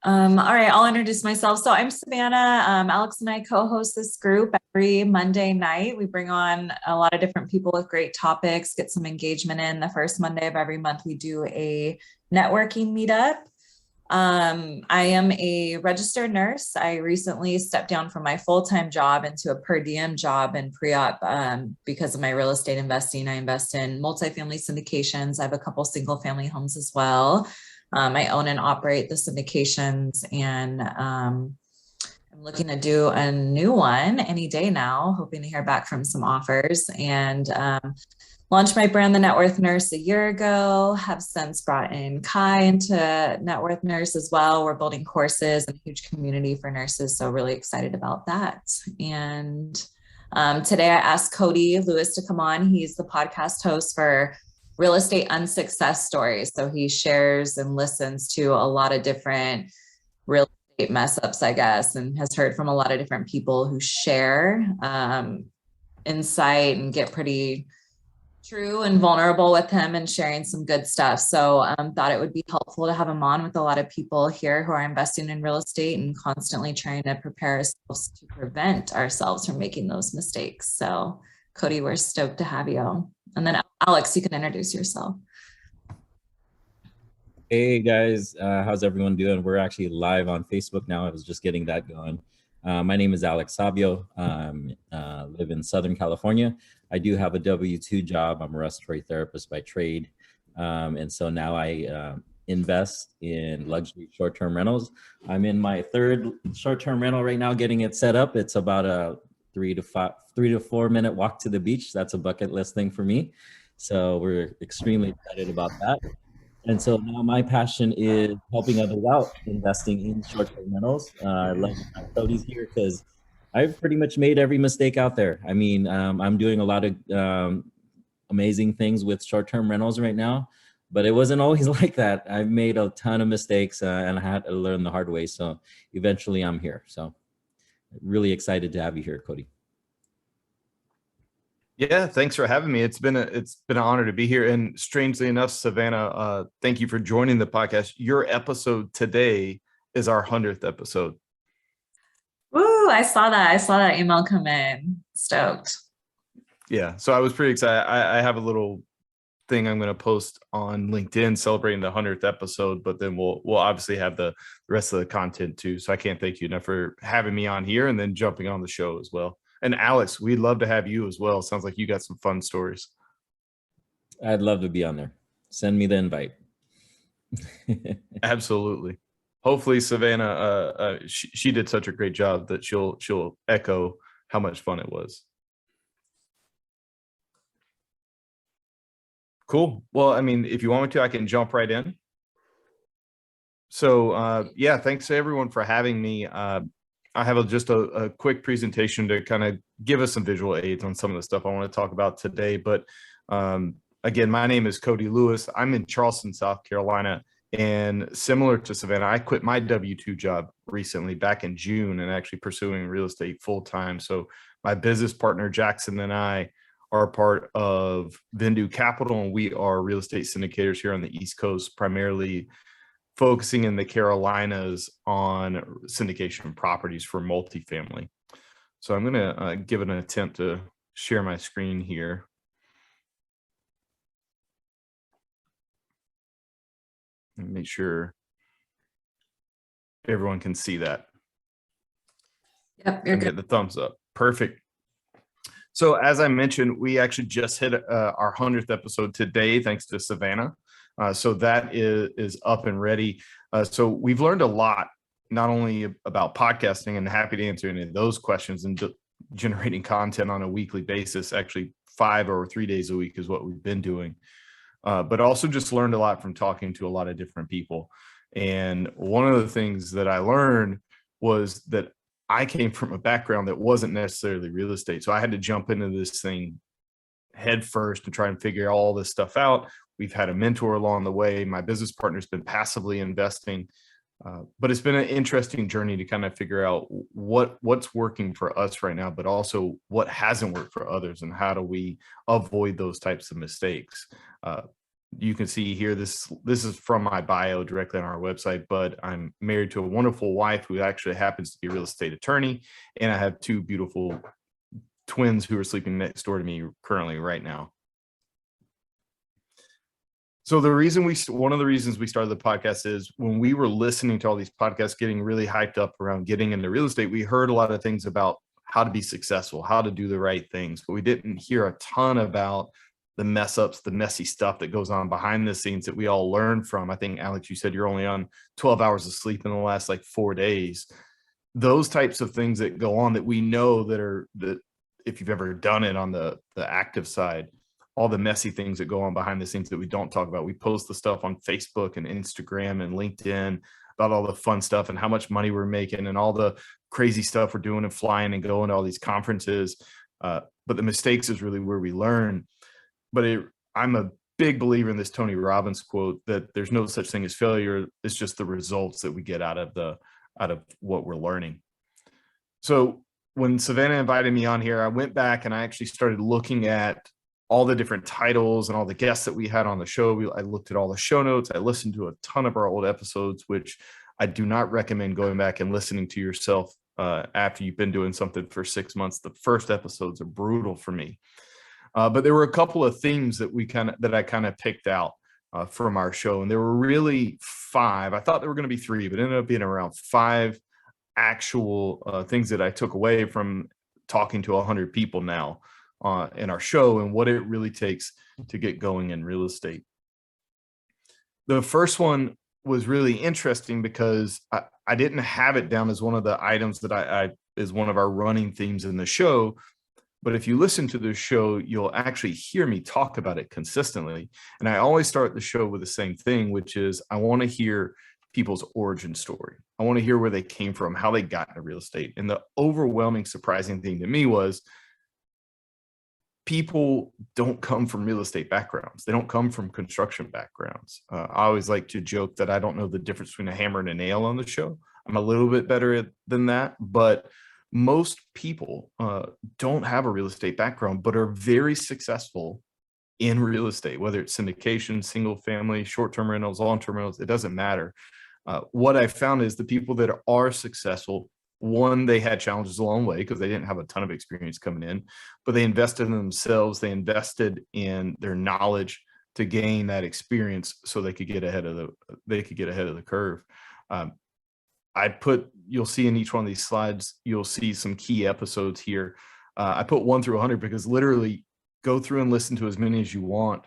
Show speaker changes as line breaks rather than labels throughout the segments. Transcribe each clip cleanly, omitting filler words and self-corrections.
All right, I'll introduce myself. So I'm Savannah. Alex and I co-host this group every Monday night. We bring on a lot of different people with great topics, get some engagement in. The first Monday of every month, we do a networking meetup. I am a registered nurse. I recently stepped down from my full-time job into a per diem job in pre-op because of my real estate investing. I invest in multifamily syndications. I have a couple single family homes as well. I own and operate the syndications, and I'm looking to do a new one any day now, hoping to hear back from some offers, and launched my brand, The Net Worth Nurse, a year ago. Have since brought in Kai into Net Worth Nurse as well. We're building courses and a huge community for nurses, so really excited about that. And today I asked Cody Lewis to come on. He's the podcast host for Real Estate Unsuccess Stories. So he shares and listens to a lot of different real estate mess ups, I guess, and has heard from a lot of different people who share insight and get pretty true and vulnerable with him and sharing some good stuff. So thought it would be helpful to have him on with a lot of people here who are investing in real estate and constantly trying to prepare ourselves to prevent ourselves from making those mistakes. So Cody, we're stoked to have you. And then Alex, you can introduce yourself.
Hey guys, how's everyone doing? We're actually live on Facebook now. I was just getting that going. My name is Alex Sabio. I live in Southern California. I do have a W-2 job. I'm a respiratory therapist by trade. And so now I invest in luxury short-term rentals. I'm in my third short-term rental right now, getting it set up. It's about a 3 to 4 minute walk to the beach. That's a bucket list thing for me. So we're extremely excited about that. And so now my passion is helping others out, investing in short-term rentals. I love that Cody's here because I've pretty much made every mistake out there. I mean, I'm doing a lot of amazing things with short-term rentals right now, but it wasn't always like that. I've made a ton of mistakes and I had to learn the hard way. So eventually I'm here. So really excited to have you here, Cody.
Yeah, thanks for having me. It's been an honor to be here. And strangely enough, Savannah, thank you for joining the podcast. Your episode today is our 100th episode.
Woo, I saw that email come in. Stoked.
Yeah, so I was pretty excited. I have a little thing I'm going to post on LinkedIn celebrating the 100th episode, but then we'll obviously have the rest of the content too. So I can't thank you enough for having me on here and then jumping on the show as well. And Alex, we'd love to have you as well. Sounds like you got some fun stories.
I'd love to be on there. Send me the invite.
Absolutely. Hopefully Savannah, she did such a great job that she'll echo how much fun it was. Cool. Well, I mean, if you want me to, I can jump right in. So yeah, thanks to everyone for having me. I have just a quick presentation to kind of give us some visual aids on some of the stuff I want to talk about today. But again, my name is Cody Lewis. I'm in Charleston, South Carolina. And similar to Savannah, I quit my W-2 job recently back in June and actually pursuing real estate full time. So my business partner, Jackson, and I are part of Vendu Capital, and we are real estate syndicators here on the East Coast, primarily focusing in the Carolinas on syndication properties for multifamily. So I'm going to give it an attempt to share my screen here. And make sure everyone can see that.
Yep, you're good.
Get the thumbs up. Perfect. So as I mentioned, we actually just hit our 100th episode today, thanks to Savannah. So that is up and ready. So we've learned a lot, not only about podcasting, and happy to answer any of those questions, and generating content on a weekly basis. Actually 5 or 3 days a week is what we've been doing. But also just learned a lot from talking to a lot of different people. And one of the things that I learned was that I came from a background that wasn't necessarily real estate. So I had to jump into this thing head first and try and figure all this stuff out. We've had a mentor along the way. My business partner's been passively investing. But it's been an interesting journey to kind of figure out what's working for us right now, but also what hasn't worked for others, and how do we avoid those types of mistakes. you can see here, this is from my bio directly on our website, but I'm married to a wonderful wife who actually happens to be a real estate attorney. And I have two beautiful twins who are sleeping next door to me currently right now. So one of the reasons we started the podcast is when we were listening to all these podcasts, getting really hyped up around getting into real estate, we heard a lot of things about how to be successful, how to do the right things, but we didn't hear a ton about the mess ups, the messy stuff that goes on behind the scenes that we all learn from. I think, Alex, you said you're only on 12 hours of sleep in the last like 4 days. Those types of things that go on that we know that if you've ever done it on the active side, all the messy things that go on behind the scenes that we don't talk about. We post the stuff on Facebook and Instagram and LinkedIn about all the fun stuff and how much money we're making and all the crazy stuff we're doing and flying and going to all these conferences. But the mistakes is really where we learn. But I'm a big believer in this Tony Robbins quote that there's no such thing as failure. It's just the results that we get out of what we're learning. So when Savannah invited me on here, I went back and I actually started looking at all the different titles and all the guests that we had on the show. I looked at all the show notes. I listened to a ton of our old episodes, which I do not recommend going back and listening to yourself after you've been doing something for 6 months. The first episodes are brutal for me. But there were a couple of themes that I kind of picked out from our show. And there were really 5. I thought there were going to be 3, but it ended up being around 5 actual things that I took away from talking to 100 people now in our show and what it really takes to get going in real estate. The first one was really interesting because I didn't have it down as one of the items that is one of our running themes in the show. But if you listen to the show, you'll actually hear me talk about it consistently. And I always start the show with the same thing, which is I want to hear people's origin story. I want to hear where they came from, how they got into real estate. And the overwhelming, surprising thing to me was people don't come from real estate backgrounds. They don't come from construction backgrounds. I always like to joke that I don't know the difference between a hammer and a nail on the show. I'm a little bit better than that, but most people don't have a real estate background, but are very successful in real estate, whether it's syndication, single family, short-term rentals, long-term rentals, it doesn't matter. What I found is the people that are successful, one, they had challenges along the way because they didn't have a ton of experience coming in, but they invested in themselves. They invested in their knowledge to gain that experience so they could get ahead of the curve. You'll see in each one of these slides, you'll see some key episodes here. I put 1 through 100 because literally go through and listen to as many as you want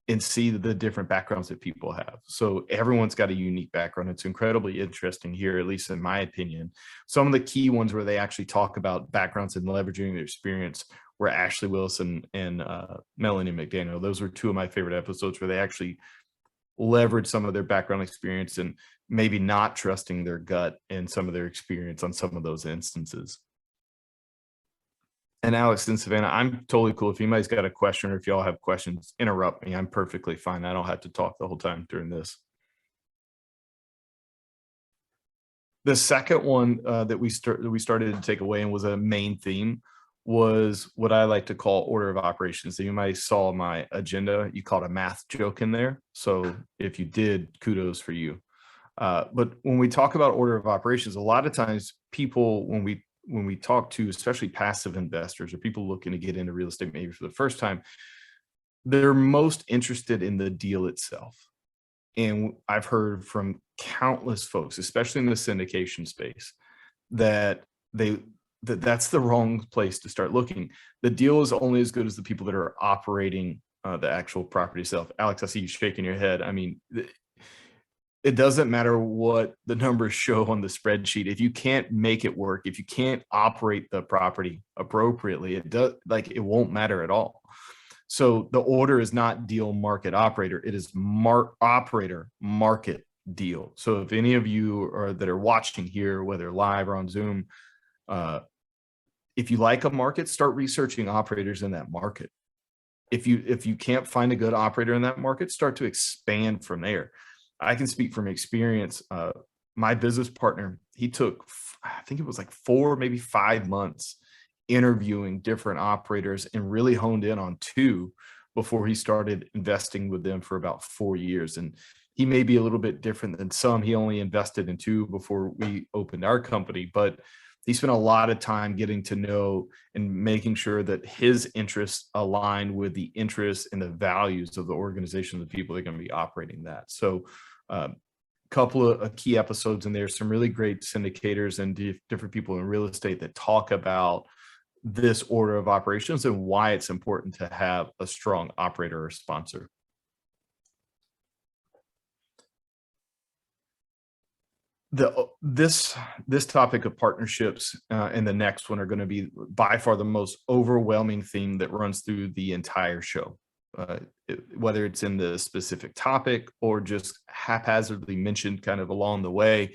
and see the different backgrounds that people have. So everyone's got a unique background. It's incredibly interesting here, at least in my opinion. Some of the key ones where they actually talk about backgrounds and leveraging their experience were Ashley Wilson and Melanie McDaniel. Those were 2 of my favorite episodes where they actually leverage some of their background experience and maybe not trusting their gut and some of their experience on some of those instances. And Alex and Savannah, I'm totally cool. If anybody's got a question or if y'all have questions, interrupt me. I'm perfectly fine. I don't have to talk the whole time during this. The second one that we started to take away and was a main theme was what I like to call order of operations. So you might saw my agenda. You caught a math joke in there. So if you did, kudos for you. But when we talk about order of operations, a lot of times people, when we talk to especially passive investors or people looking to get into real estate maybe for the first time, they're most interested in the deal itself. And I've heard from countless folks, especially in the syndication space, that that's the wrong place to start looking. The deal is only as good as the people that are operating the actual property itself. Alex, I see you shaking your head. I mean, it doesn't matter what the numbers show on the spreadsheet. If you can't make it work, if you can't operate the property appropriately, it won't matter at all. So the order is not deal, market, operator. It is operator, market, deal. So if any of you that are watching here, whether live or on Zoom, if you like a market, start researching operators in that market. If you can't find a good operator in that market, start to expand from there. I can speak from experience. My business partner, he took, I think it was like 4, maybe 5 months interviewing different operators and really honed in on 2 before he started investing with them for about 4 years. And he may be a little bit different than some. He only invested in 2 before we opened our company, but he spent a lot of time getting to know and making sure that his interests align with the interests and the values of the organization, the people that are going to be operating that. So couple of key episodes in there, some really great syndicators and different people in real estate that talk about this order of operations and why it's important to have a strong operator or sponsor. This topic of partnerships and the next one are going to be by far the most overwhelming theme that runs through the entire show. Whether it's in the specific topic or just haphazardly mentioned kind of along the way,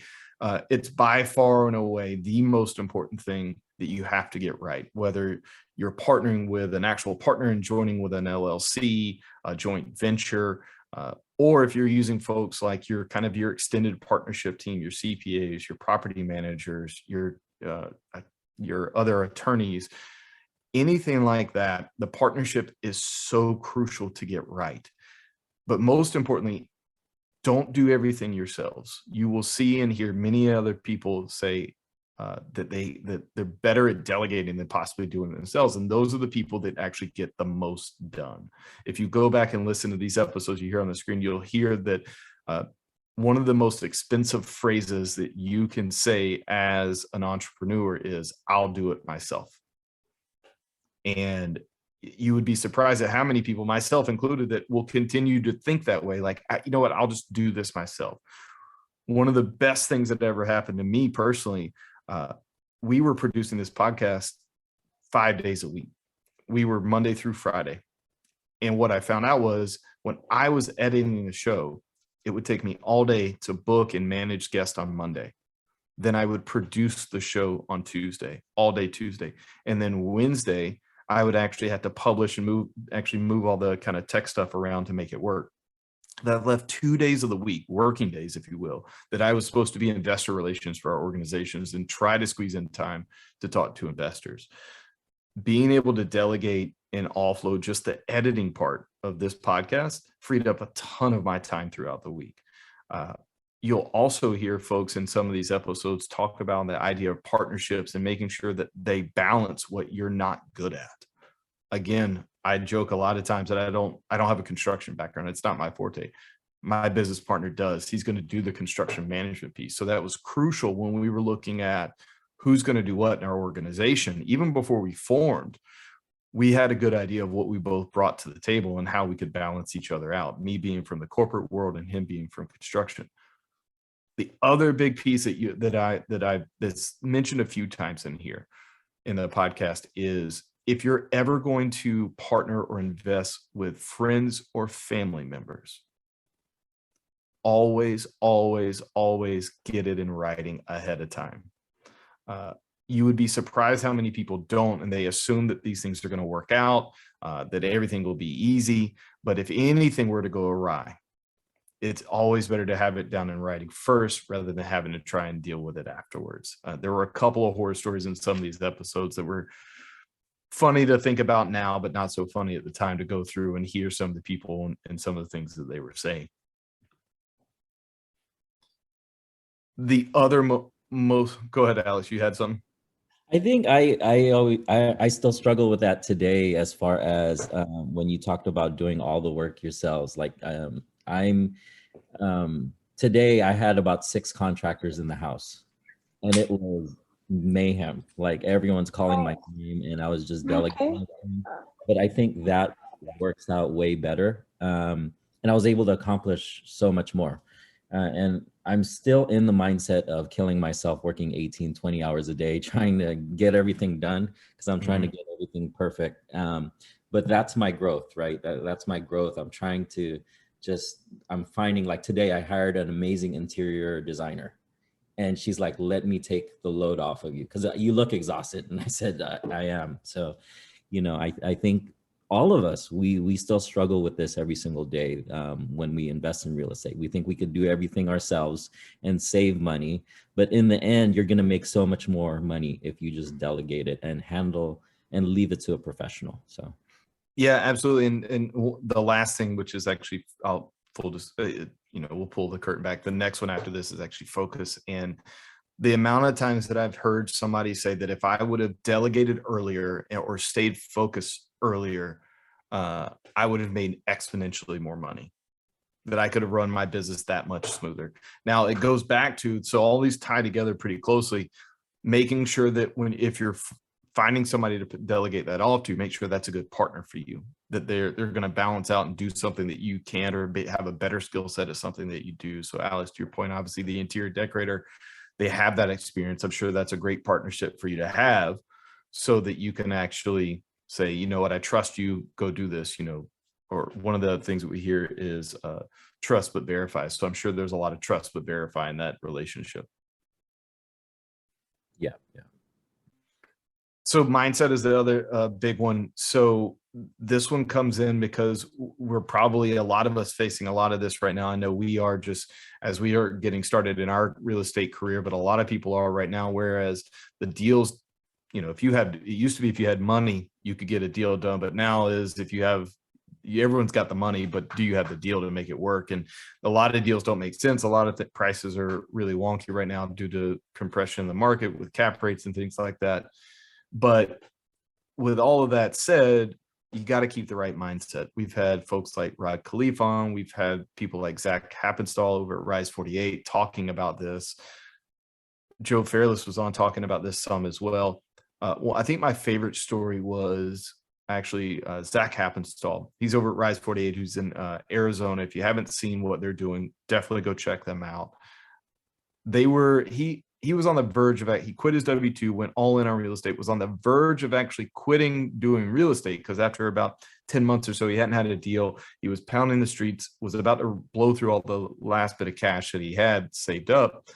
it's by far and away the most important thing that you have to get right. Whether you're partnering with an actual partner and joining with an LLC, a joint venture, or if you're using folks like your extended partnership team, your CPAs, your property managers, your other attorneys, anything like that, the partnership is so crucial to get right. But most importantly, don't do everything yourselves. You will see and hear many other people say that they're better at delegating than possibly doing it themselves. And those are the people that actually get the most done. If you go back and listen to these episodes you hear on the screen, you'll hear that one of the most expensive phrases that you can say as an entrepreneur is, "I'll do it myself." And you would be surprised at how many people, myself included, that will continue to think that way. Like, you know what, I'll just do this myself. One of the best things that ever happened to me personally, we were producing this podcast 5 days a week. We were Monday through Friday. And what I found out was when I was editing the show, it would take me all day to book and manage guests on Monday. Then I would produce the show on Tuesday, all day Tuesday. And then Wednesday, I would actually have to publish and move all the kind of tech stuff around to make it work. That left 2 days of the week, working days, if you will, that I was supposed to be investor relations for our organizations and try to squeeze in time to talk to investors. Being able to delegate and offload just the editing part of this podcast freed up a ton of my time throughout the week. You'll also hear folks in some of these episodes talk about the idea of partnerships and making sure that they balance what you're not good at. Again, I joke a lot of times that I don't have a construction background. It's not my forte. My business partner does. He's going to do the construction management piece. So that was crucial when we were looking at who's going to do what in our organization. Even before we formed, we had a good idea of what we both brought to the table and how we could balance each other out. Me being from the corporate world and him being from construction. The other big piece that's mentioned a few times in here in the podcast is, if you're ever going to partner or invest with friends or family members, always, always, always get it in writing ahead of time. You would be surprised how many people don't, and they assume that these things are going to work out, that everything will be easy. But if anything were to go awry, it's always better to have it down in writing first rather than having to try and deal with it afterwards. There were a couple of horror stories in some of these episodes that were funny to think about now, but not so funny at the time to go through and hear some of the people and some of the things that they were saying. The other most, go ahead, Alex, you had something?
I think I still struggle with that today, as far as when you talked about doing all the work yourselves. Like today I had about 6 contractors in the house, and it was mayhem. Like, everyone's calling my name and I was just delegating. But I think that works out way better. And I was able to accomplish so much more. And I'm still in the mindset of killing myself, working 18, 20 hours a day, trying to get everything done because I'm trying to get everything perfect. But that's my growth, right? That's my growth. I'm trying to I'm finding, like today I hired an amazing interior designer. And she's like, let me take the load off of you because you look exhausted. And I said, I am. So, I think all of us, we still struggle with this every single day when we invest in real estate. We think we could do everything ourselves and save money. But in the end, you're going to make so much more money if you just delegate it and handle and leave it to a professional. So.
Yeah, absolutely. And the last thing, which is actually, I'll full just, we'll pull the curtain back. The next one after this is actually focus. And the amount of times that I've heard somebody say that if I would have delegated earlier or stayed focused earlier, I would have made exponentially more money, that I could have run my business that much smoother. Now it goes back to, so all these tie together pretty closely, making sure that if you're finding somebody to delegate that off to, make sure that's a good partner for you, that they're going to balance out and do something that you can't, or have a better skill set at something that you do. So Alex, to your point, obviously the interior decorator, they have that experience. I'm sure that's a great partnership for you to have, so that you can actually say, you know what, I trust you, go do this, or one of the things that we hear is trust but verify. So I'm sure there's a lot of trust but verify in that relationship.
Yeah.
So mindset is the other big one. So this one comes in because we're probably, a lot of us, facing a lot of this right now. I know we are, just as we are getting started in our real estate career, but a lot of people are right now, whereas the deals, it used to be if you had money, you could get a deal done, but now is if you have, everyone's got the money, but do you have the deal to make it work? And a lot of deals don't make sense. A lot of the prices are really wonky right now due to compression in the market with cap rates and things like that. But with all of that said, you got to keep the right mindset. We've had folks like Rod Khalifa on. We've had people like Zach Happenstall over at Rise 48 talking about this. Joe Fairless was on talking about this some as well. Well, I think my favorite story was actually Zach Happenstall. He's over at Rise 48, who's in Arizona. If you haven't seen what they're doing, definitely go check them out. He was on the verge of, he quit his W-2, went all in on real estate, was on the verge of actually quitting doing real estate, because after about 10 months or so, he hadn't had a deal. He was pounding the streets, was about to blow through all the last bit of cash that he had saved up.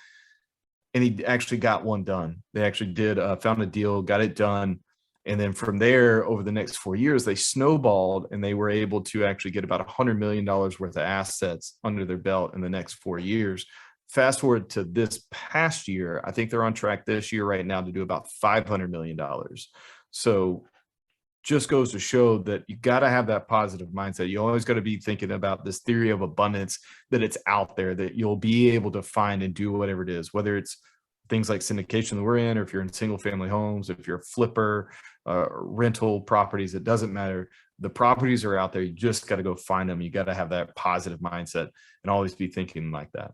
And he actually got one done. They actually did, found a deal, got it done. And then from there, over the next 4 years, they snowballed, and they were able to actually get about $100 million worth of assets under their belt in the next 4 years. Fast forward to this past year, I think they're on track this year right now to do about $500 million. So just goes to show that you got to have that positive mindset. You always got to be thinking about this theory of abundance, that it's out there, that you'll be able to find and do whatever it is, whether it's things like syndication that we're in, or if you're in single family homes, if you're a flipper, rental properties, it doesn't matter. The properties are out there. You just got to go find them. You got to have that positive mindset and always be thinking like that.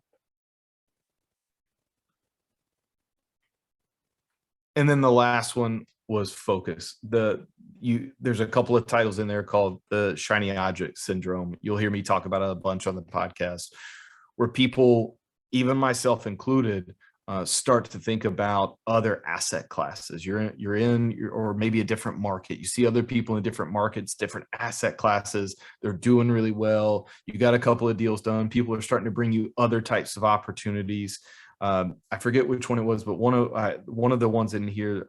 And then the last one was focus. There's a couple of titles in there called the shiny object syndrome. You'll hear me talk about it a bunch on the podcast, where people, even myself included, start to think about other asset classes. You're in or maybe a different market. You see other people in different markets, different asset classes. They're doing really well. You got a couple of deals done. People are starting to bring you other types of opportunities. I forget which one it was, but one of the ones in here,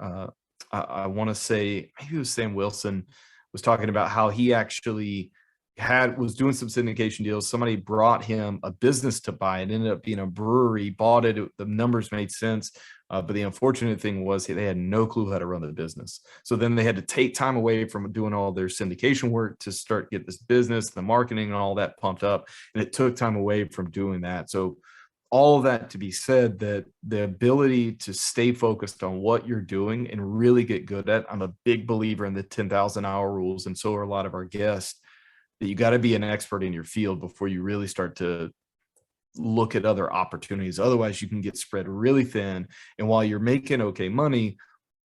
I want to say maybe it was Sam Wilson, was talking about how he actually was doing some syndication deals. Somebody brought him a business to buy. It ended up being a brewery. Bought it. The numbers made sense. But the unfortunate thing was they had no clue how to run the business. So then they had to take time away from doing all their syndication work to get this business, the marketing and all that pumped up. And it took time away from doing that. So all of that to be said, that the ability to stay focused on what you're doing and really get good at, I'm a big believer in the 10,000 hour rules. And so are a lot of our guests, that you got to be an expert in your field before you really start to look at other opportunities. Otherwise you can get spread really thin. And while you're making okay money,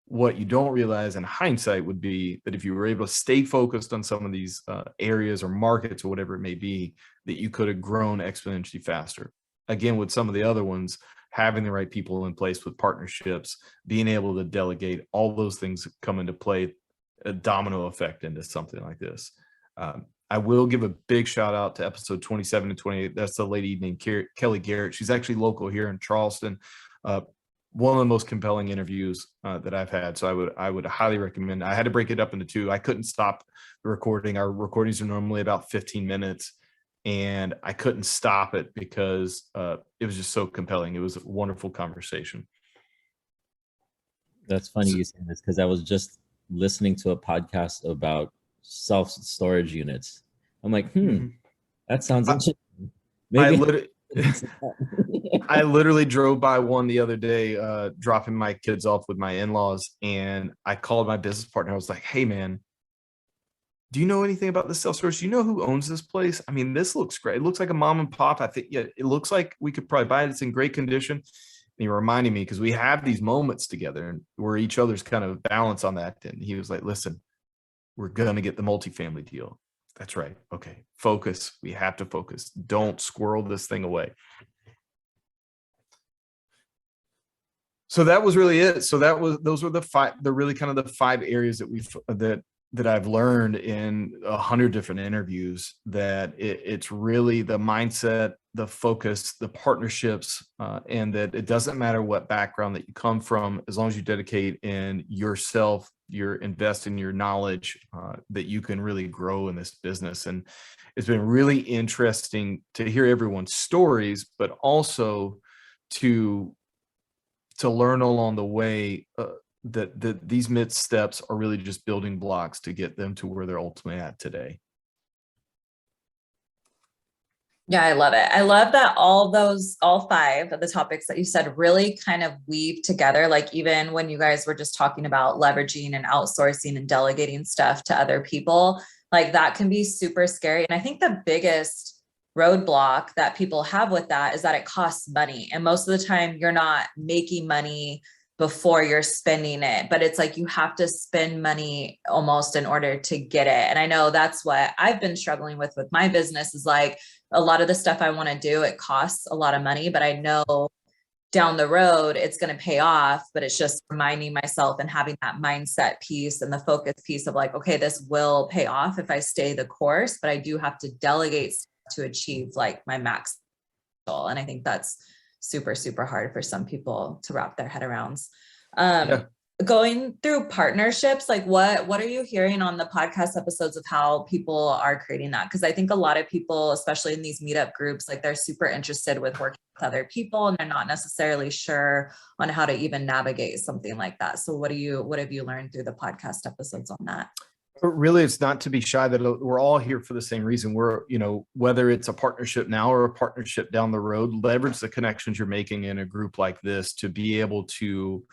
what you don't realize in hindsight would be that if you were able to stay focused on some of these areas or markets or whatever it may be, that you could have grown exponentially faster. Again, with some of the other ones, having the right people in place with partnerships, being able to delegate, all those things come into play, a domino effect into something like this. I will give a big shout out to episode 27 and 28. That's the lady named Kelly Garrett. She's actually local here in Charleston. One of the most compelling interviews that I've had. So I would highly recommend. I had to break it up into two. I couldn't stop the recording. Our recordings are normally about 15 minutes. And I couldn't stop it because it was just so compelling. It was a wonderful conversation.
That's funny you saying this, because I was just listening to a podcast about self-storage units. I'm like,
Mhm.
that sounds interesting.
I
Maybe.
literally, I literally drove by one the other day, dropping my kids off with my in-laws, and I called my business partner. I was like, "Hey, man, do you know anything about this self-storage? Do you know who owns this place? I mean, this looks great. It looks like a mom and pop. I think, yeah, it looks like we could probably buy it. It's in great condition." And he reminded me, because we have these moments together and we're each other's kind of balance on that. And he was like, "Listen, we're gonna get the multifamily deal." That's right. Okay, focus. We have to focus. Don't squirrel this thing away. So that was really it. So those were the really kind of the 5 areas that I've learned in 100 different interviews, that it's really the mindset, the focus, the partnerships, and that it doesn't matter what background that you come from, as long as you dedicate in yourself, you invest in your knowledge, that you can really grow in this business. And it's been really interesting to hear everyone's stories, but also to learn along the way, that these missteps are really just building blocks to get them to where they're ultimately at today.
Yeah, I love it. I love that all 5 of the topics that you said really kind of weave together. Like even when you guys were just talking about leveraging and outsourcing and delegating stuff to other people, like that can be super scary. And I think the biggest roadblock that people have with that is that it costs money. And most of the time you're not making money before you're spending it, but it's like you have to spend money almost in order to get it. And I know that's what I've been struggling with my business, is like a lot of the stuff I want to do, it costs a lot of money, but I know down the road it's going to pay off. But it's just reminding myself and having that mindset piece and the focus piece of like, okay, this will pay off if I stay the course, but I do have to delegate to achieve like my max goal. And I think that's super, super hard for some people to wrap their head around. Going through partnerships, like what are you hearing on the podcast episodes of how people are creating that? Because I think a lot of people, especially in these meetup groups, like they're super interested with working with other people and they're not necessarily sure on how to even navigate something like that. So what have you learned through the podcast episodes on that?
But really, it's not to be shy, that we're all here for the same reason. We're, whether it's a partnership now or a partnership down the road, leverage the connections you're making in a group like this to be able to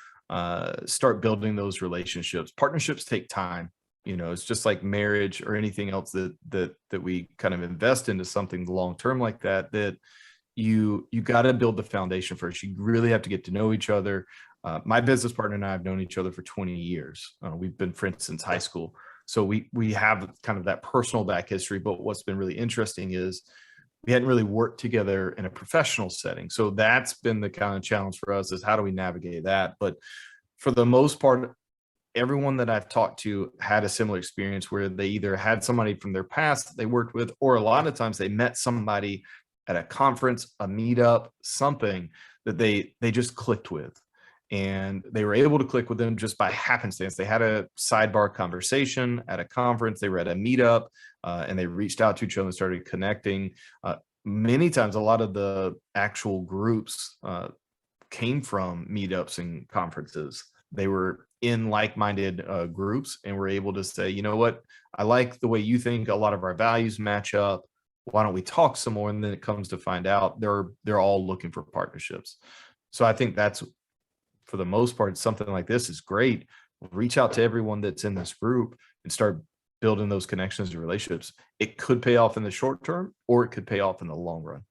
start building those relationships. Partnerships take time. It's just like marriage or anything else that we kind of invest into something long term like that you got to build the foundation first. You really have to get to know each other. My business partner and I have known each other for 20 years. We've been friends since high school. So we have kind of that personal back history. But what's been really interesting is we hadn't really worked together in a professional setting. So that's been the kind of challenge for us, is how do we navigate that? But for the most part, everyone that I've talked to had a similar experience where they either had somebody from their past that they worked with, or a lot of times they met somebody at a conference, a meetup, something that they just clicked with. And they were able to click with them just by happenstance. They had a sidebar conversation at a conference. They were at a meetup, and they reached out to each other and started connecting. Many times, a lot of the actual groups came from meetups and conferences. They were in like-minded groups and were able to say, you know what, I like the way you think. A lot of our values match up. Why don't we talk some more? And then it comes to find out they're all looking for partnerships. So I think that's, for the most part, something like this is great. Reach out to everyone that's in this group and start building those connections and relationships. It could pay off in the short term, or it could pay off in the long run.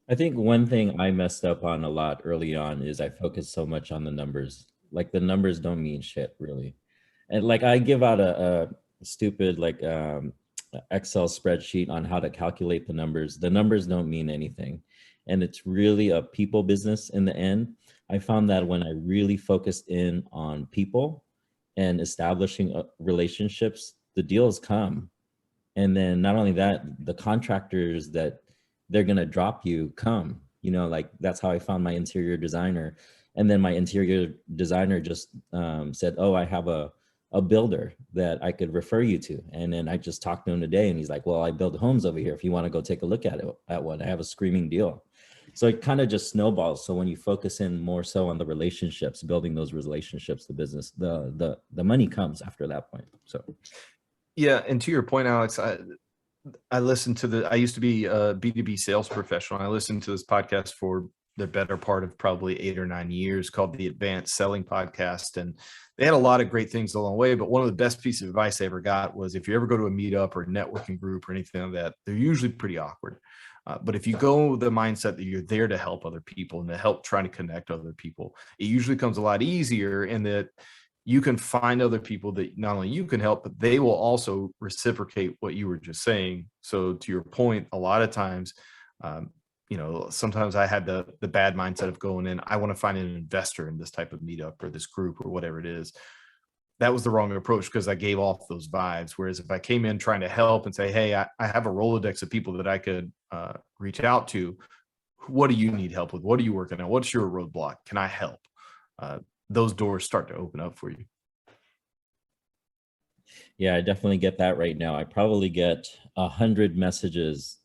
I think one thing I messed up on a lot early on is I focused so much on the numbers. Like the numbers don't mean shit, really. And like I give out a stupid Excel spreadsheet on how to calculate the numbers. The numbers don't mean anything. And it's really a people business in the end. I found that when I really focused in on people and establishing relationships, the deals come. And then not only that, the contractors that they're going to drop you come, like that's how I found my interior designer. And then my interior designer just said, oh, I have a builder that I could refer you to. And then I just talked to him today and he's like, well, I build homes over here. If you want to go take a look at one, I have a screaming deal. So it kind of just snowballs. So when you focus in more so on the relationships, building those relationships, the business, the money comes after that point. So
yeah, and to your point, Alex, I listened to I used to be a B2B sales professional. I listened to this podcast for the better part of probably 8 or 9 years, called the Advanced Selling Podcast. And they had a lot of great things along the way. But one of the best pieces of advice I ever got was, if you ever go to a meetup or a networking group or anything like that, they're usually pretty awkward. But if you go with the mindset that you're there to help other people and to help try to connect other people, it usually comes a lot easier, in that you can find other people that not only you can help, but they will also reciprocate what you were just saying. So to your point, a lot of times, sometimes I had the bad mindset of going in, I want to find an investor in this type of meetup or this group or whatever it is. That was the wrong approach, because I gave off those vibes. Whereas if I came in trying to help and say, hey, I have a Rolodex of people that I could reach out to. What do you need help with? What are you working on? What's your roadblock? Can I help? Those doors start to open up for you.
yeah, I definitely get that right now. I probably get 100 messages,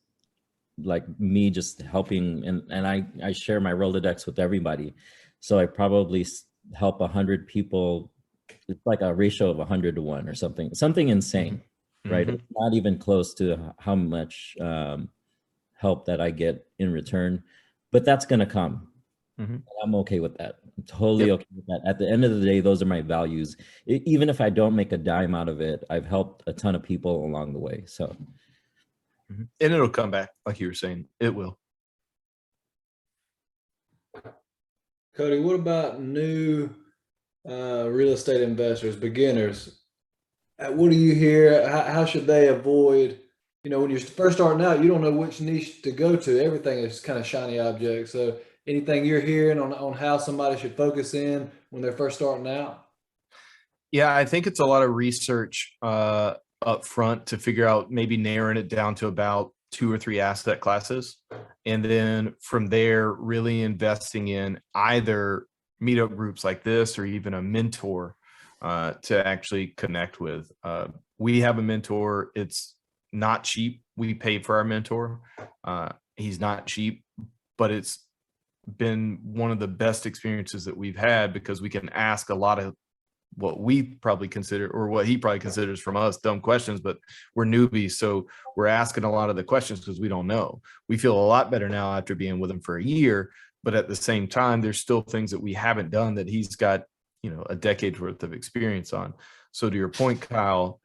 like me just helping, and I share my Rolodex with everybody. So I probably help 100 people. It's like a ratio of 100 to 1 or something insane, right? It's not even close to how much help that I get in return, but that's going to come. I'm okay with that. I'm totally okay with that. At the end of the day, those are my values. Even if I don't make a dime out of it, I've helped a ton of people along the way. So,
and it'll come back, like you were saying, it will.
Cody, what about new real estate investors, beginners? What do you hear? How should they avoid, when you're first starting out, you don't know which niche to go to. Everything is kind of shiny object. So anything you're hearing on how somebody should focus in when they're first starting out?
Yeah, I think it's a lot of research up front to figure out, maybe narrowing it down to about 2 or 3 asset classes. And then from there, really investing in either meetup groups like this, or even a mentor to actually connect with. We have a mentor. It's not cheap. We pay for our mentor. He's not cheap, but it's been one of the best experiences that we've had, because we can ask a lot of what we probably consider, or what he probably considers from us, dumb questions, but we're newbies. So we're asking a lot of the questions because we don't know. We feel a lot better now after being with him for a year, but at the same time, there's still things that we haven't done that he's got, a decade's worth of experience on. So to your point, Kyle,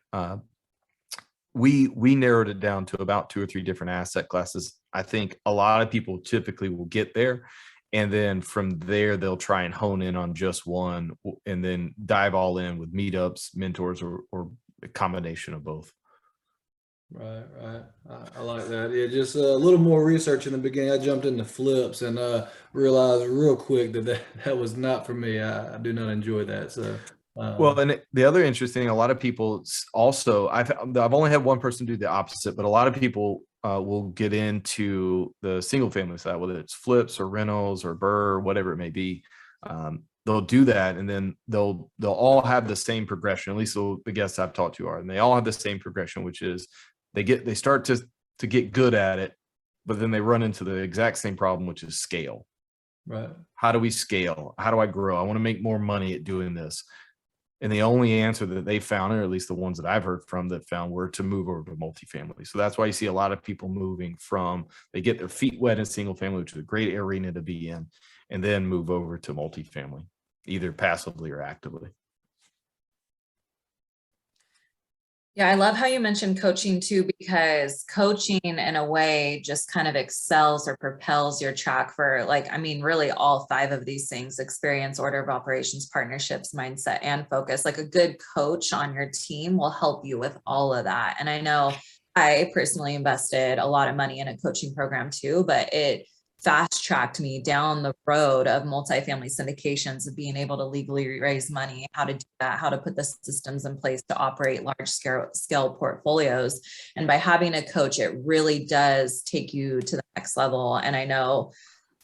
we narrowed it down to about 2 or 3 different asset classes. I think a lot of people typically will get there, and then from there, they'll try and hone in on just one, and then dive all in with meetups, mentors, or a combination of both.
Right. I like that. Yeah, just a little more research in the beginning. I jumped into flips and realized real quick that was not for me. I do not enjoy that. So,
well, and the other interesting thing, a lot of people also, I've only had one person do the opposite, but a lot of people will get into the single family side, whether it's flips or rentals or BRRRR or whatever it may be. They'll do that, and then they'll all have the same progression. At least the guests I've talked to are, and they all have the same progression, which is they start to get good at it, but then they run into the exact same problem, which is scale.
Right.
How do we scale? How do I grow? I want to make more money at doing this. And the only answer that they found, or at least the ones that I've heard from that found, were to move over to multifamily. So that's why you see a lot of people moving from, they get their feet wet in single family, which is a great arena to be in, and then move over to multifamily, either passively or actively.
Yeah, I love how you mentioned coaching too, because coaching in a way just kind of excels or propels your track for really all 5 of these things: experience, order of operations, partnerships, mindset, and focus. Like, a good coach on your team will help you with all of that. And I know I personally invested a lot of money in a coaching program too, but it fast-tracked me down the road of multifamily syndications, of being able to legally raise money, how to do that, how to put the systems in place to operate large scale portfolios. And by having a coach, it really does take you to the next level. And I know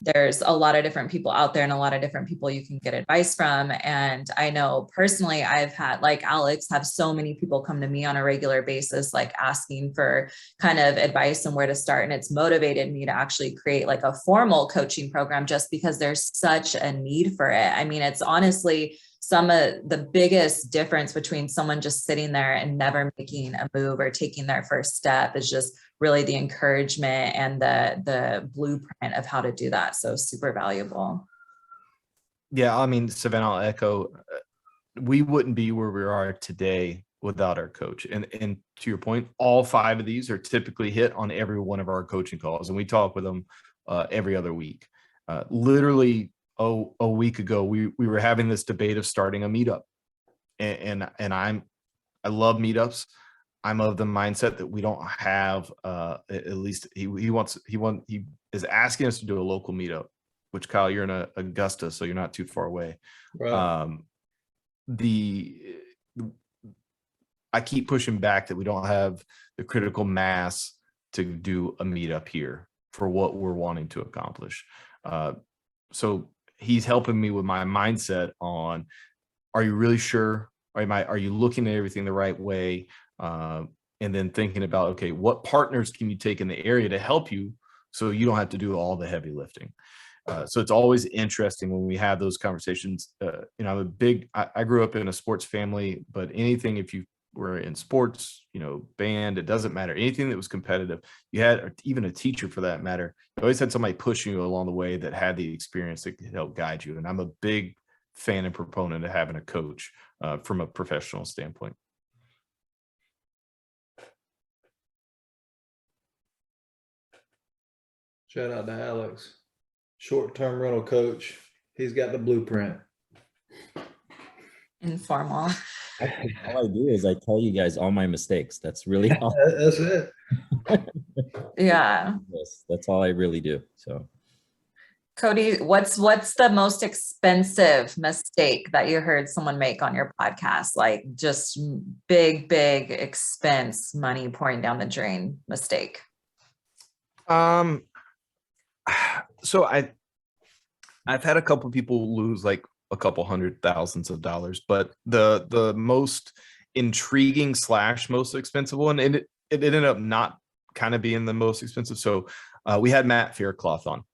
there's a lot of different people out there and a lot of different people you can get advice from. And I know personally, I've had, like Alex, have so many people come to me on a regular basis, like asking for kind of advice and where to start. And it's motivated me to actually create like a formal coaching program just because there's such a need for it. I mean, it's honestly some of the biggest difference between someone just sitting there and never making a move or taking their first step is just really the encouragement and the blueprint of how to do that. So super valuable.
Yeah, I mean, Savannah, I'll echo, we wouldn't be where we are today without our coach. And to your point, all 5 of these are typically hit on every one of our coaching calls, and we talk with them every other week. Literally, a week ago, we were having this debate of starting a meetup, and I love meetups. I'm of the mindset that we don't have, at least he is asking us to do a local meetup, which, Kyle, you're in Augusta, so you're not too far away.
Right.
I keep pushing back that we don't have the critical mass to do a meetup here for what we're wanting to accomplish. So he's helping me with my mindset on, are you really sure? Are you looking at everything the right way? And then thinking about, okay, what partners can you take in the area to help you so you don't have to do all the heavy lifting? So it's always interesting when we have those conversations. I grew up in a sports family, but anything, if you were in sports, band, it doesn't matter. Anything that was competitive, you had, or even a teacher for that matter, you always had somebody pushing you along the way that had the experience that could help guide you. And I'm a big fan and proponent of having a coach from a professional standpoint.
Shout out to Alex, short-term rental coach. He's got the blueprint.
Informal.
All I do is I tell you guys all my mistakes. That's really all.
That's it.
Yeah.
Yes, that's all I really do. So,
Cody, what's the most expensive mistake that you heard someone make on your podcast? Like just big expense, money pouring down the drain mistake.
So I've had a couple people lose like a couple $100,000s, but the most intriguing / most expensive one, and it ended up not kind of being the most expensive. So we had Matt Faircloth on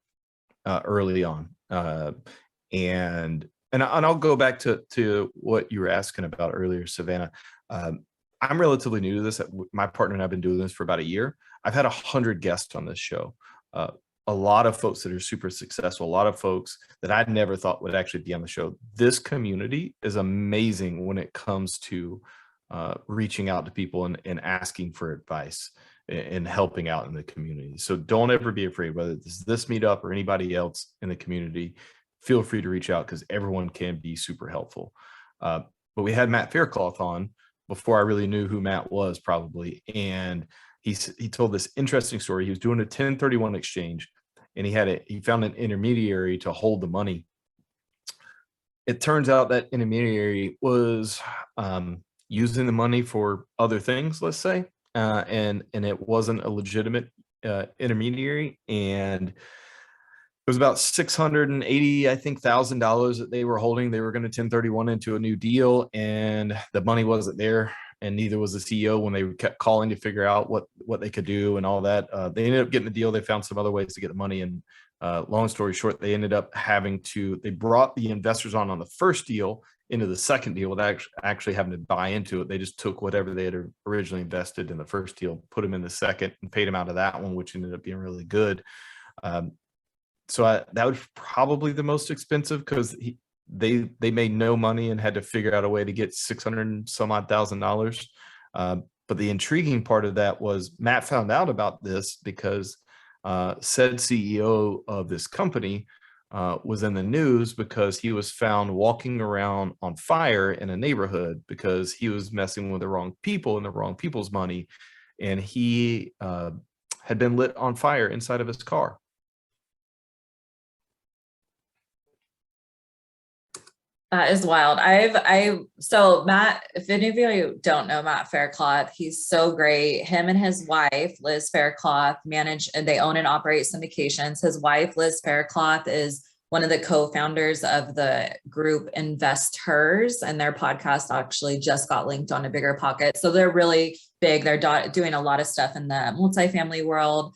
early on, and I'll go back to what you were asking about earlier, Savannah. I'm relatively new to this. My partner and I've been doing this for about a year. I've had 100 guests on this show. A lot of folks that are super successful, a lot of folks that I'd never thought would actually be on the show. This community is amazing when it comes to reaching out to people and asking for advice and helping out in the community. So don't ever be afraid, whether it's this meetup or anybody else in the community, feel free to reach out because everyone can be super helpful. But we had Matt Faircloth on before I really knew who Matt was, probably. And he told this interesting story. He was doing a 1031 exchange, and he found an intermediary to hold the money. It turns out that intermediary was using the money for other things, let's say, and it wasn't a legitimate intermediary. And it was about $680, I think, $1,000 that they were holding. They were going to 1031 into a new deal, and the money wasn't there, and neither was the CEO when they kept calling to figure out what they could do and all that. They ended up getting the deal. They found some other ways to get the money, and long story short, they ended up they brought the investors on the first deal into the second deal without actually having to buy into it. They just took whatever they had originally invested in the first deal, put them in the second, and paid them out of that one, which ended up being really good. So that was probably the most expensive because they made no money and had to figure out a way to get $600 and some odd $1,000. But the intriguing part of that was Matt found out about this because said CEO of this company was in the news because he was found walking around on fire in a neighborhood because he was messing with the wrong people and the wrong people's money. And he had been lit on fire inside of his car.
That is wild. So Matt, if any of you don't know Matt Faircloth, he's so great. Him and his wife, Liz Faircloth, manage and they own and operate syndications. His wife, Liz Faircloth, is one of the co-founders of the group Invest Hers, and their podcast actually just got linked on A Bigger Pocket. So they're really big. They're doing a lot of stuff in the multifamily world.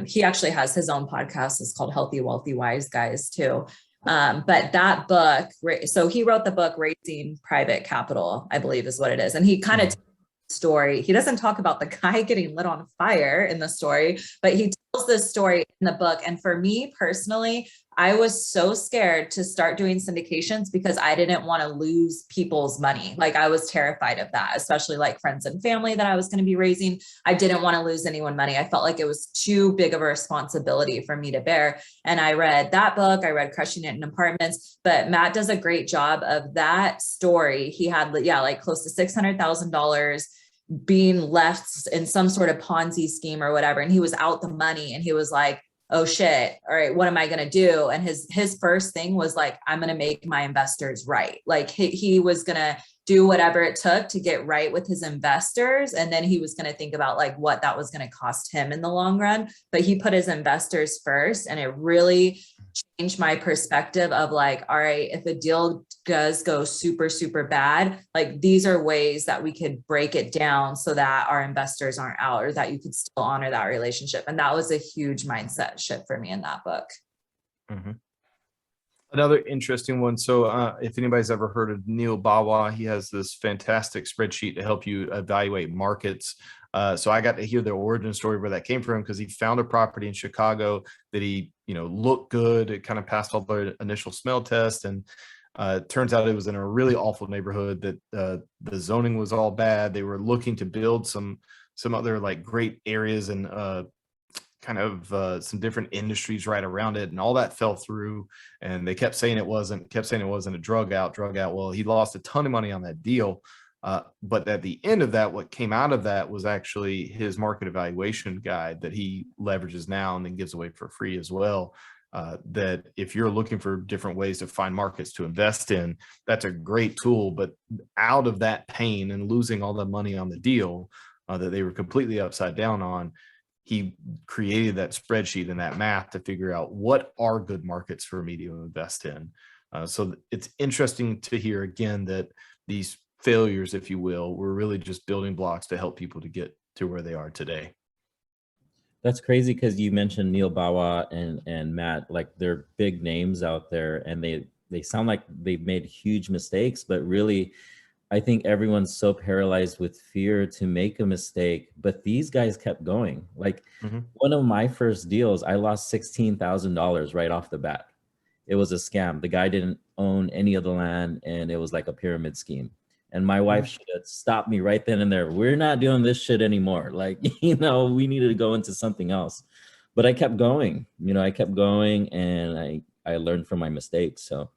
He actually has his own podcast. It's called Healthy, Wealthy, Wise Guys too. But that book, so he wrote the book Raising Private Capital, I believe is what it is. And he kind of story. He doesn't talk about the guy getting lit on fire in the story, but he tells this story in the book. And for me personally, I was so scared to start doing syndications because I didn't want to lose people's money. Like I was terrified of that, especially like friends and family that I was going to be raising. I didn't want to lose anyone money. I felt like it was too big of a responsibility for me to bear. And I read that book. I read Crushing It in Apartments, but Matt does a great job of that story. He had, like close to $600,000 being left in some sort of Ponzi scheme or whatever. And he was out the money and he was like, oh shit, all right, what am I going to do? And his first thing was like, I'm going to make my investors right. Like he was going to do whatever it took to get right with his investors. And then he was going to think about like what that was going to cost him in the long run. But he put his investors first, and it really changed my perspective of like, all right, if a deal does go super, super bad, like these are ways that we could break it down so that our investors aren't out, or that you could still honor that relationship. And that was a huge mindset shift for me in that book.
Mm-hmm. Another interesting one. So if anybody's ever heard of Neil Bawa, he has this fantastic spreadsheet to help you evaluate markets. So I got to hear the origin story where that came from, because he found a property in Chicago that he, looked good. It kind of passed all the initial smell test, and it turns out it was in a really awful neighborhood that the zoning was all bad. They were looking to build some other like great areas and some different industries right around it, and all that fell through. And they kept saying it wasn't a drug out. Well, he lost a ton of money on that deal. But at the end of that, what came out of that was actually his market evaluation guide that he leverages now and then gives away for free as well. That if you're looking for different ways to find markets to invest in, that's a great tool. But out of that pain and losing all the money on the deal that they were completely upside down on, he created that spreadsheet and that math to figure out what are good markets for me to invest in. So it's interesting to hear again that these failures, if you will, were really just building blocks to help people to get to where they are today.
That's crazy, because you mentioned Neil Bawa and Matt, like they're big names out there, and they sound like they've made huge mistakes, but really I think everyone's so paralyzed with fear to make a mistake, but these guys kept going. Like one of my first deals, I lost $16,000 right off the bat. It was a scam. The guy didn't own any of the land, and it was like a pyramid scheme. And my wife should have stopped me right then and there. We're not doing this shit anymore. Like, we needed to go into something else. But I kept going, and I learned from my mistakes. So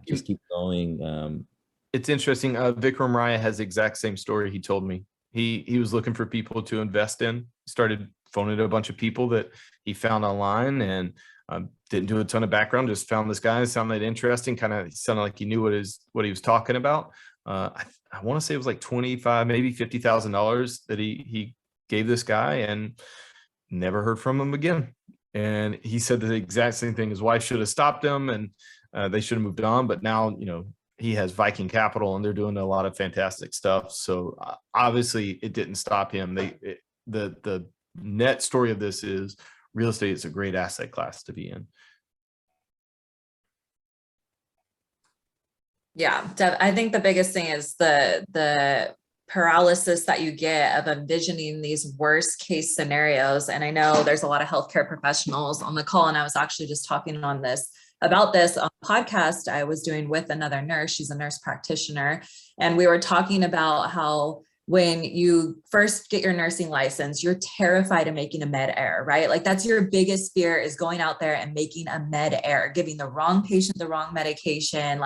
just keep going.
It's interesting. Vikram Raya has the exact same story. He told me he was looking for people to invest in, started phoning to a bunch of people that he found online, and didn't do a ton of background, just found this guy, sounded interesting, kind of sounded like he knew what he was talking about. I want to say it was like $25,000, maybe $50,000 that he gave this guy, and never heard from him again. And he said the exact same thing. His wife should have stopped him, and they should have moved on. But now, he has Viking Capital, and they're doing a lot of fantastic stuff. So obviously it didn't stop him. The net story of this is real estate is a great asset class to be in.
Yeah, I think the biggest thing is the paralysis that you get of envisioning these worst case scenarios. And I know there's a lot of healthcare professionals on the call, and I was actually just talking about this on a podcast I was doing with another nurse. She's a nurse practitioner. And we were talking about how when you first get your nursing license, you're terrified of making a med error, right? Like that's your biggest fear, is going out there and making a med error, giving the wrong patient the wrong medication,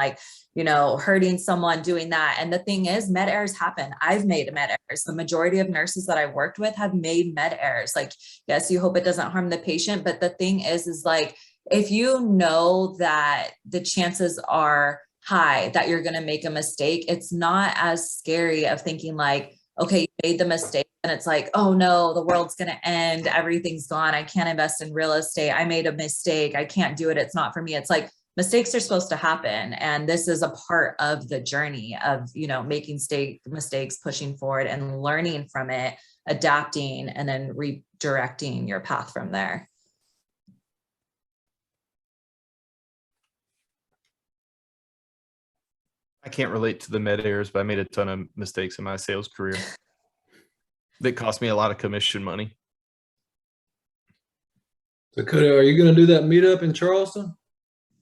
hurting someone, doing that. And the thing is, med errors happen. I've made med errors. The majority of nurses that I've worked with have made med errors. Like, yes, you hope it doesn't harm the patient, but the thing is like, if you know that the chances are high that you're going to make a mistake, it's not as scary of thinking like, okay, you made the mistake and it's like, oh no, the world's going to end. Everything's gone. I can't invest in real estate. I made a mistake. I can't do it. It's not for me. It's like mistakes are supposed to happen. And this is a part of the journey of, making mistakes, pushing forward and learning from it, adapting, and then redirecting your path from there.
I can't relate to the med airs, but I made a ton of mistakes in my sales career that cost me a lot of commission money.
So Cody, are you going to do that meetup in Charleston?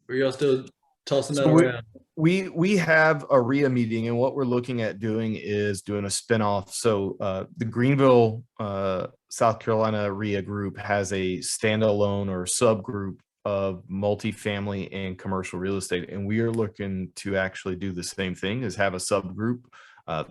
Or are y'all still tossing that around?
We have a RIA meeting, and what we're looking at doing is doing a spinoff. So the Greenville, South Carolina RIA group has a standalone or subgroup of multifamily and commercial real estate, and we are looking to actually do the same thing, is have a subgroup.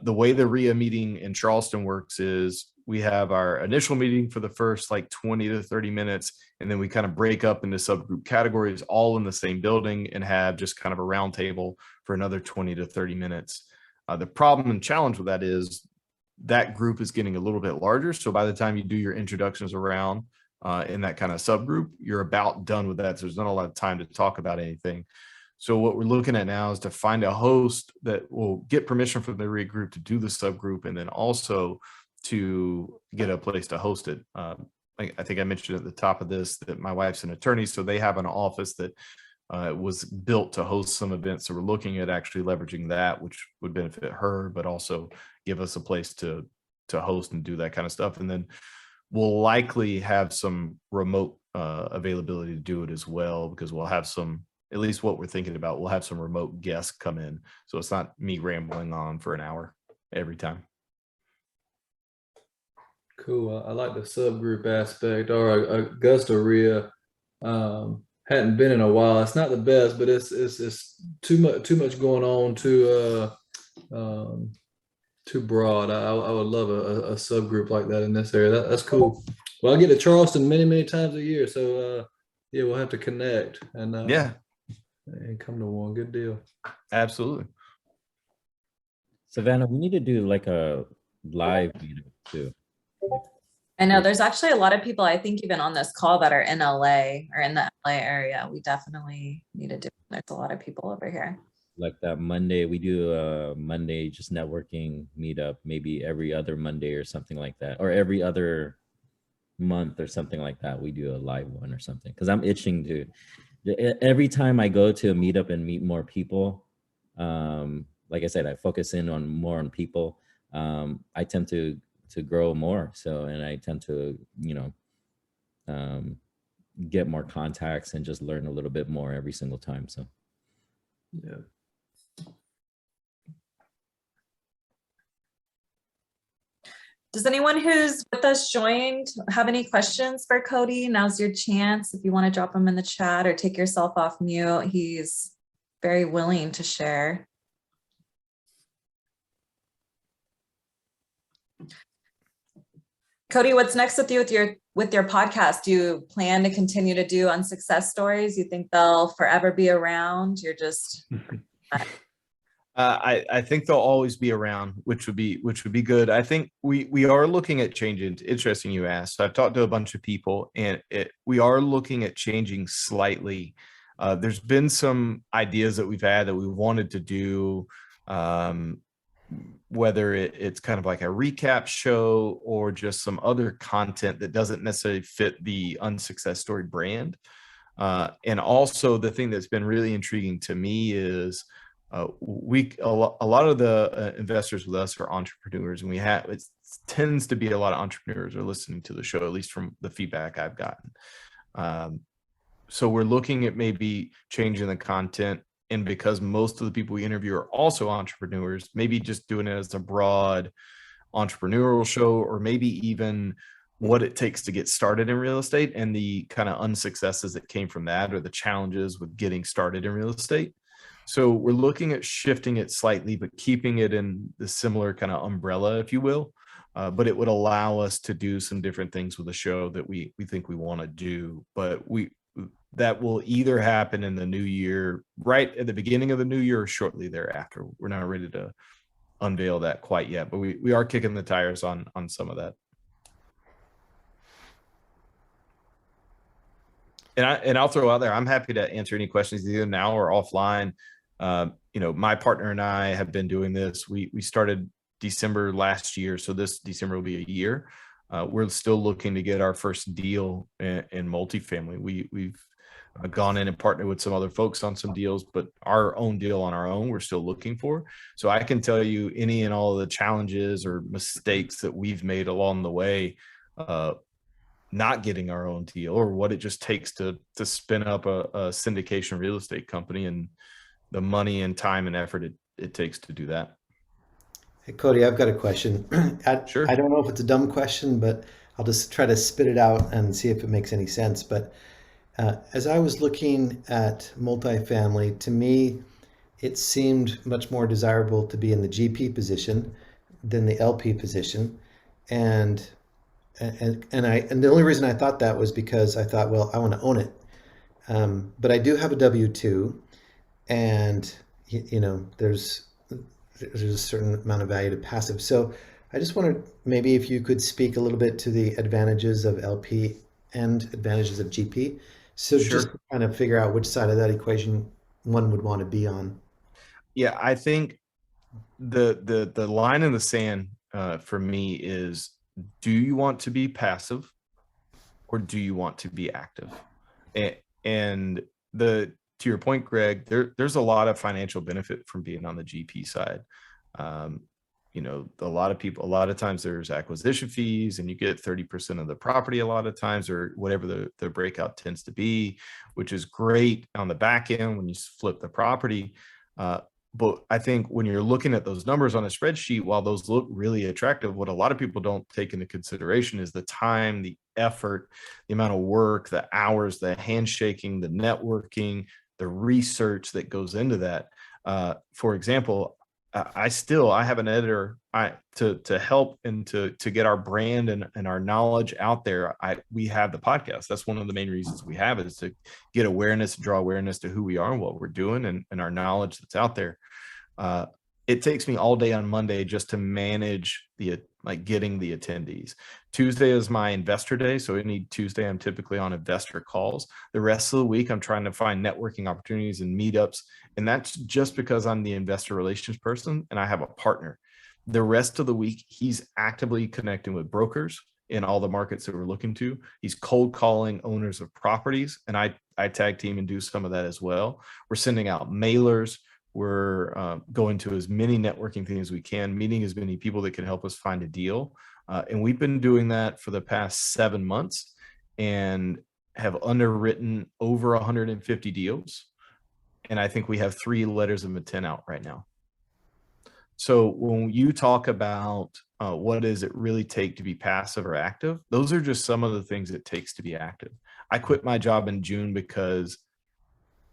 The way the RIA meeting in Charleston works is we have our initial meeting for the first like 20 to 30 minutes, and then we kind of break up into subgroup categories all in the same building and have just kind of a round table for another 20 to 30 minutes. The problem and challenge with that is that group is getting a little bit larger. So by the time you do your introductions around in that kind of subgroup, you're about done with that. So there's not a lot of time to talk about anything. So what we're looking at now is to find a host that will get permission from the RIA group to do the subgroup, and then also to get a place to host it. I think I mentioned at the top of this that my wife's an attorney, so they have an office that was built to host some events. So we're looking at actually leveraging that, which would benefit her, but also give us a place to host and do that kind of stuff. And then we'll likely have some remote availability to do it as well, because we'll have some, at least what we're thinking about, we'll have some remote guests come in. So it's not me rambling on for an hour every time.
Cool. I like the subgroup aspect. Our Augusta RIA hadn't been in a while. It's not the best, but it's too much going on, too broad. I would love a subgroup like that in this area. That's cool. Well, I get to Charleston many times a year, so yeah, we'll have to connect and and come to one. Good deal.
Absolutely.
Savannah, we need to do like a live meetup too.
I know there's actually a lot of people, I think even on this call, that are in LA or in the LA area. We definitely need to do. There's a lot of people over here.
Like that Monday, we do a Monday just networking meetup, maybe every other Monday or something like that, or every other month or something like that. We do a live one or something, because I'm itching to. Every time I go to a meetup and meet more people, like I said, I focus in on more on people. I tend to grow more. So, and I tend to, get more contacts and just learn a little bit more every single time. So,
yeah.
Does anyone who's with us joined have any questions for Cody? Now's your chance. If you want to drop them in the chat or take yourself off mute, he's very willing to share. Cody, what's next with you with your podcast? Do you plan to continue to do unsuccess stories? You think they'll forever be around? You're just
I think they'll always be around, which would be good. I think we are looking at changing. It's interesting you asked. So I've talked to a bunch of people, and we are looking at changing slightly. There's been some ideas that we've had that we wanted to do, whether it's kind of like a recap show or just some other content that doesn't necessarily fit the unsuccess story brand. And also the thing that's been really intriguing to me is a lot of the investors with us are entrepreneurs, and it tends to be a lot of entrepreneurs are listening to the show, at least from the feedback I've gotten. So we're looking at maybe changing the content, and because most of the people we interview are also entrepreneurs, maybe just doing it as a broad entrepreneurial show, or maybe even what it takes to get started in real estate and the kind of unsuccesses that came from that, or the challenges with getting started in real estate. So we're looking at shifting it slightly, but keeping it in the similar kind of umbrella, if you will. But it would allow us to do some different things with the show that we think we want to do. But that will either happen in the new year, right at the beginning of the new year, or shortly thereafter. We're not ready to unveil that quite yet, but we are kicking the tires on some of that. And I'll throw out there, I'm happy to answer any questions either now or offline. My partner and I have been doing this. We started December last year, so this December will be a year. We're still looking to get our first deal in multifamily. We've gone in and partnered with some other folks on some deals, but our own deal on our own, we're still looking for. So I can tell you any and all of the challenges or mistakes that we've made along the way, not getting our own deal, or what it just takes to spin up a syndication real estate company, and the money and time and effort it takes to do that.
Hey, Cody, I've got a question.
Sure.
I don't know if it's a dumb question, but I'll just try to spit it out and see if it makes any sense. But as I was looking at multifamily, to me, it seemed much more desirable to be in the GP position than the LP position. And the only reason I thought that was because I thought, well, I want to own it. But I do have a W-2, and there's a certain amount of value to passive. So I just wondered maybe if you could speak a little bit to the advantages of LP and advantages of GP. So
Sure.
Just kind of figure out which side of that equation one would want to be on.
Yeah, I think the line in the sand for me is, do you want to be passive or do you want to be active? And to your point, Greg, there's a lot of financial benefit from being on the GP side. A lot of times there's acquisition fees, and you get 30% of the property a lot of times, or whatever the breakout tends to be, which is great on the back end when you flip the property. But I think when you're looking at those numbers on a spreadsheet, while those look really attractive, what a lot of people don't take into consideration is the time, the effort, the amount of work, the hours, the handshaking, the networking, the research that goes into that. For example, I have an editor to help and to get our brand and our knowledge out there. We have the podcast. That's one of the main reasons we have it, is to get awareness, draw awareness to who we are and what we're doing, and our knowledge that's out there. It takes me all day on Monday just to manage getting the attendees. Tuesday is my investor day, so any Tuesday I'm typically on investor calls. The rest of the week I'm trying to find networking opportunities and meetups, and that's just because I'm the investor relations person and I have a partner. The rest of the week he's actively connecting with brokers in all the markets that we're looking to. He's cold calling owners of properties, and I tag team and do some of that as well. We're sending out mailers. We're going to as many networking things as we can, meeting as many people that can help us find a deal. And we've been doing that for the past 7 months and have underwritten over 150 deals. And I think we have 3 letters of intent out right now. So when you talk about what does it really take to be passive or active, those are just some of the things it takes to be active. I quit my job in June because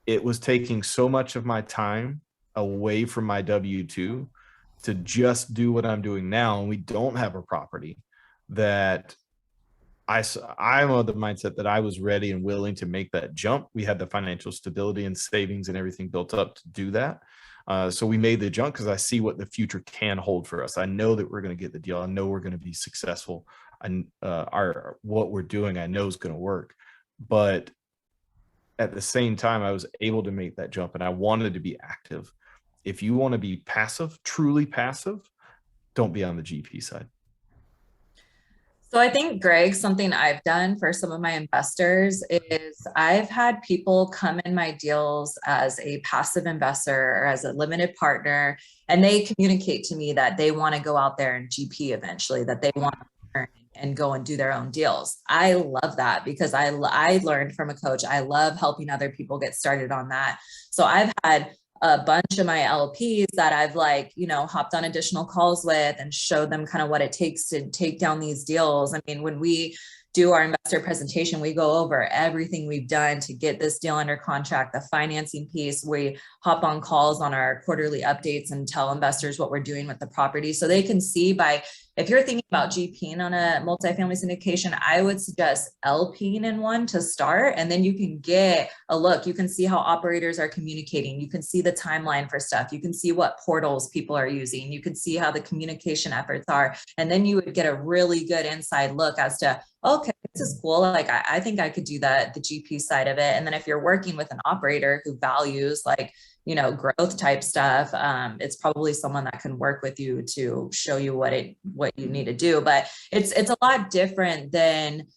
it was taking so much of my time away from my W-2 to just do what I'm doing now. And we don't have a property that I'm of the mindset that I was ready and willing to make that jump. We had the financial stability and savings and everything built up to do that. So we made the jump because I see what the future can hold for us. I know that we're going to get the deal. I know we're going to be successful. And what we're doing, I know is going to work. But at the same time, I was able to make that jump, and I wanted to be active. If you want to be passive, truly passive, don't be on the GP side.
So I think, Greg, something I've done for some of my investors is I've had people come in my deals as a passive investor or as a limited partner, and they communicate to me that they want to go out there and GP eventually, that they want to learn and go and do their own deals. I love that because I learned from a coach. I love helping other people get started on that. So I've had a bunch of my LPs that I've hopped on additional calls with and showed them kind of what it takes to take down these deals. I mean, when we do our investor presentation, we go over everything we've done to get this deal under contract, the financing piece. We hop on calls on our quarterly updates and tell investors what we're doing with the property, so they can see by if you're thinking about GPing on a multifamily syndication, I would suggest LPing in one to start, and then you can get a look. You can see how operators are communicating. You can see the timeline for stuff. You can see what portals people are using. You can see how the communication efforts are. And then you would get a really good inside look as to, okay, this is cool. Like, I think I could do that, the GP side of it. And then if you're working with an operator who values like, you know, growth type stuff, it's probably someone that can work with you to show you what you need to do. But it's a lot different than,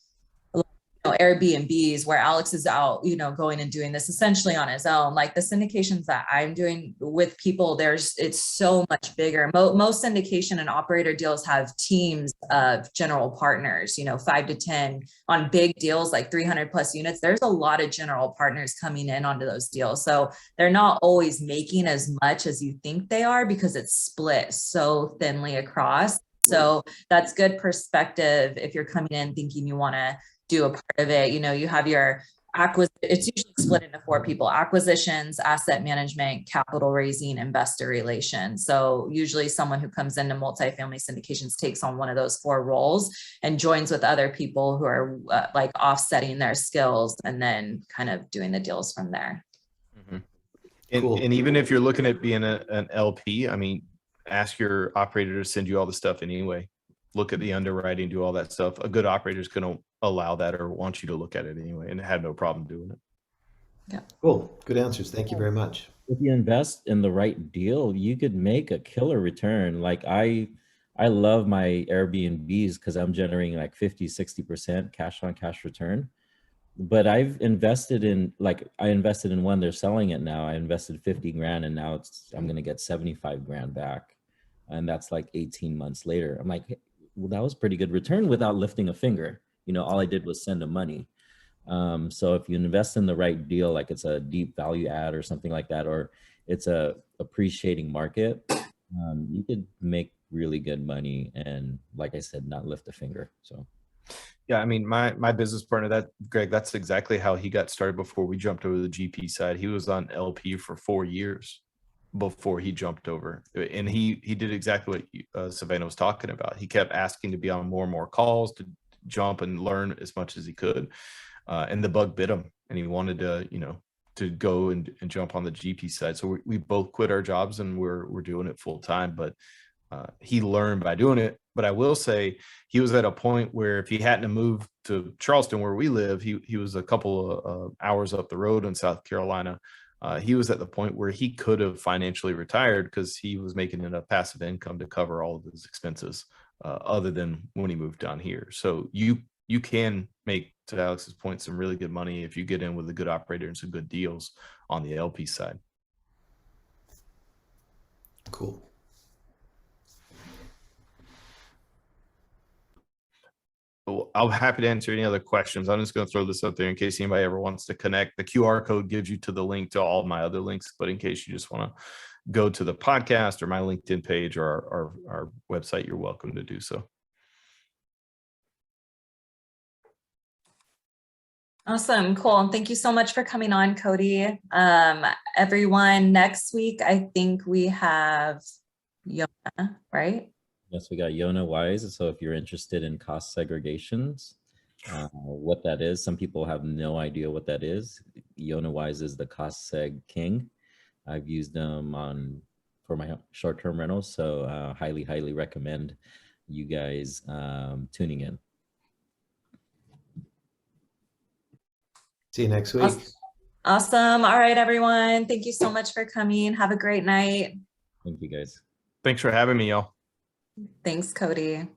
you know, Airbnbs, where Alex is out, you know, going and doing this essentially on his own. Like the syndications that I'm doing with people, it's so much bigger. Most syndication and operator deals have teams of general partners, you know, 5 to 10 on big deals, like 300 plus units. There's a lot of general partners coming in onto those deals. So they're not always making as much as you think they are because it's split so thinly across. So that's good perspective if you're coming in thinking you want to do a part of it. You know, you have your it's usually split into 4 people: acquisitions, asset management, capital raising, investor relations. So usually someone who comes into multifamily syndications takes on one of those 4 roles and joins with other people who are like offsetting their skills and then kind of doing the deals from there.
Mm-hmm.
Cool.
And even if you're looking at being an LP, I mean, ask your operator to send you all the stuff anyway. Look at the underwriting, do all that stuff. A good operator is going to allow that or want you to look at it anyway and have no problem doing it.
Yeah.
Cool. Good answers. Thank you very much.
If you invest in the right deal, you could make a killer return. Like I love my Airbnbs because I'm generating like 50-60% cash on cash return. But I've invested in, like, I invested in one, they're selling it now. I invested 50 grand and now I'm going to get 75 grand back. And that's like 18 months later. I'm like, hey, well, that was pretty good return without lifting a finger. You know, all I did was send them money. So if you invest in the right deal, like it's a deep value add or something like that, or it's a appreciating market, you could make really good money. And like I said, not lift a finger. So.
Yeah, I mean, my business partner, Greg, that's exactly how he got started before we jumped over to the GP side. He was on LP for 4 years before he jumped over, and he did exactly what Savannah was talking about. He kept asking to be on more and more calls, to jump and learn as much as he could, and the bug bit him, and he wanted to, you know, to go and jump on the GP side. So we both quit our jobs and we're doing it full time. But he learned by doing it. But I will say he was at a point where if he hadn't moved to Charleston, where we live, he was a couple of hours up the road in South Carolina. He was at the point where he could have financially retired because he was making enough passive income to cover all of his expenses, other than when he moved down here. So you can make, to Alex's point, some really good money if you get in with a good operator and some good deals on the LP side.
Cool.
Well, I'm happy to answer any other questions. I'm just going to throw this up there in case anybody ever wants to connect. The QR code gives you to the link to all of my other links, but in case you just want to go to the podcast or my LinkedIn page or our website, you're welcome to do so.
Awesome. Cool. And thank you so much for coming on, Cody. Everyone, next week, I think we have Yona, right?
Yes, we got Yona Wise. So if you're interested in cost segregations, what that is, some people have no idea what that is. Yona Wise is the cost seg king. I've used them for my short-term rentals, so highly recommend you guys tuning in.
See you next week.
Awesome. All right, everyone. Thank you so much for coming. Have a great night.
Thank you, guys.
Thanks for having me, y'all.
Thanks, Cody.